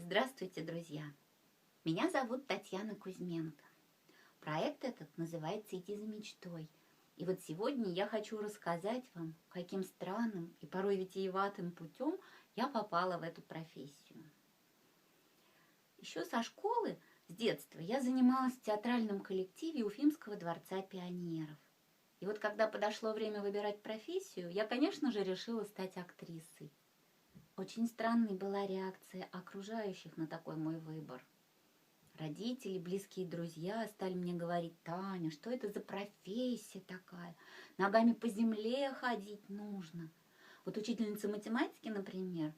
Здравствуйте, друзья! Меня зовут Татьяна Кузьменко. Проект этот называется «Иди за мечтой». И вот сегодня я хочу рассказать вам, каким странным и порой витиеватым путем я попала в эту профессию. Еще со школы, с детства, я занималась в театральном коллективе Уфимского дворца пионеров. И вот когда подошло время выбирать профессию, я, конечно же, решила стать актрисой. Очень странной была реакция окружающих на такой мой выбор. Родители, близкие друзья стали мне говорить: «Таня, что это за профессия такая? Ногами по земле ходить нужно». Вот учительница математики, например,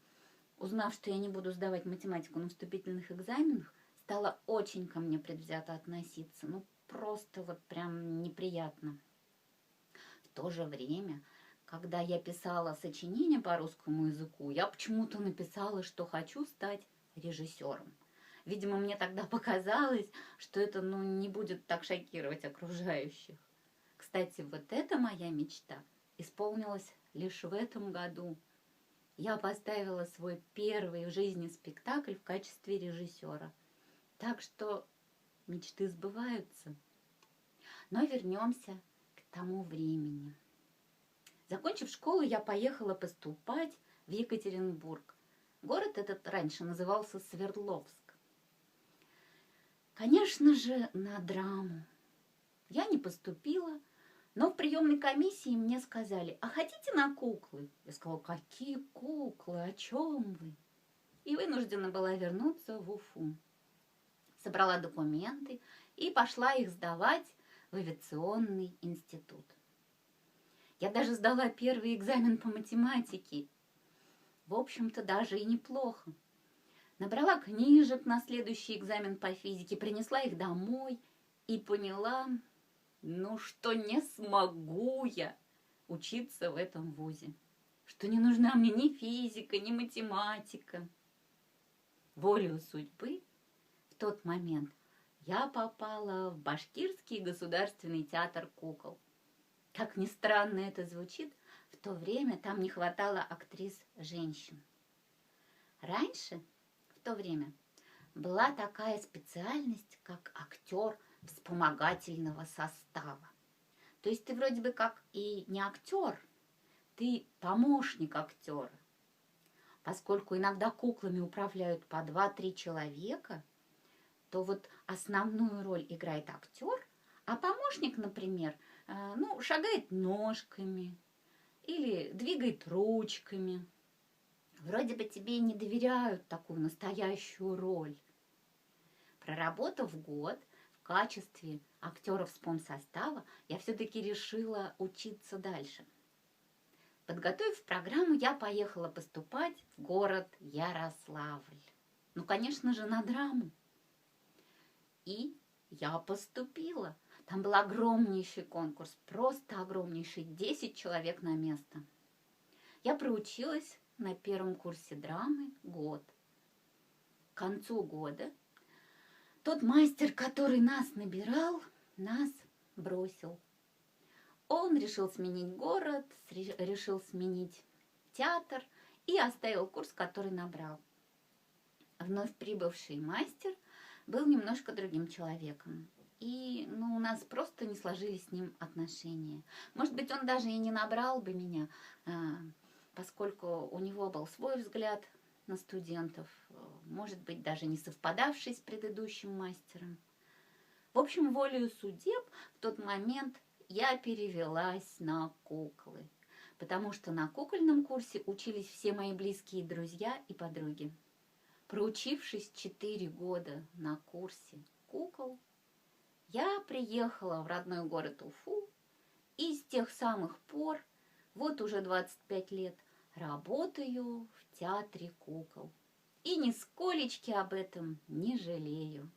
узнав, что я не буду сдавать математику на вступительных экзаменах, стала очень ко мне предвзято относиться. Ну, просто вот прям неприятно. В то же время, когда я писала сочинение по русскому языку, я почему-то написала, что хочу стать режиссером. Видимо, мне тогда показалось, что это не будет так шокировать окружающих. Кстати, вот эта моя мечта исполнилась лишь в этом году. Я поставила свой первый в жизни спектакль в качестве режиссера. Так что мечты сбываются. Но вернемся к тому времени. Закончив школу, я поехала поступать в Екатеринбург. Город этот раньше назывался Свердловск. Конечно же, на драму. Я не поступила, но в приемной комиссии мне сказали: «А хотите на куклы?» Я сказала: «Какие куклы? О чем вы?» И вынуждена была вернуться в Уфу. Собрала документы и пошла их сдавать в авиационный институт. Я даже сдала первый экзамен по математике. В общем-то, даже и неплохо. Набрала книжек на следующий экзамен по физике, принесла их домой и поняла, что не смогу я учиться в этом вузе, что не нужна мне ни физика, ни математика. Волею судьбы в тот момент я попала в Башкирский государственный театр кукол. Как ни странно это звучит, в то время там не хватало актрис-женщин. Раньше, в то время, была такая специальность, как актер вспомогательного состава. То есть ты вроде бы как и не актер, ты помощник актера. Поскольку иногда куклами управляют по 2-3 человека, то вот основную роль играет актер, а помощник, например, шагает ножками или двигает ручками. Вроде бы тебе и не доверяют такую настоящую роль. Проработав год в качестве актера вспомсостава, я все-таки решила учиться дальше. Подготовив программу, я поехала поступать в город Ярославль. Конечно же, на драму. И я поступила. Там был огромнейший конкурс, просто огромнейший, 10 человек на место. Я проучилась на первом курсе драмы год. К концу года тот мастер, который нас набирал, нас бросил. Он решил сменить город, решил сменить театр и оставил курс, который набрал. Вновь прибывший мастер был немножко другим человеком. И у нас просто не сложились с ним отношения. Может быть, он даже и не набрал бы меня, поскольку у него был свой взгляд на студентов, может быть, даже не совпадавший с предыдущим мастером. В общем, волею судеб в тот момент я перевелась на куклы, потому что на кукольном курсе учились все мои близкие друзья и подруги. Проучившись 4 года на курсе кукол, я приехала в родной город Уфу и с тех самых пор, вот уже 25 лет, работаю в театре кукол. И нисколечки об этом не жалею.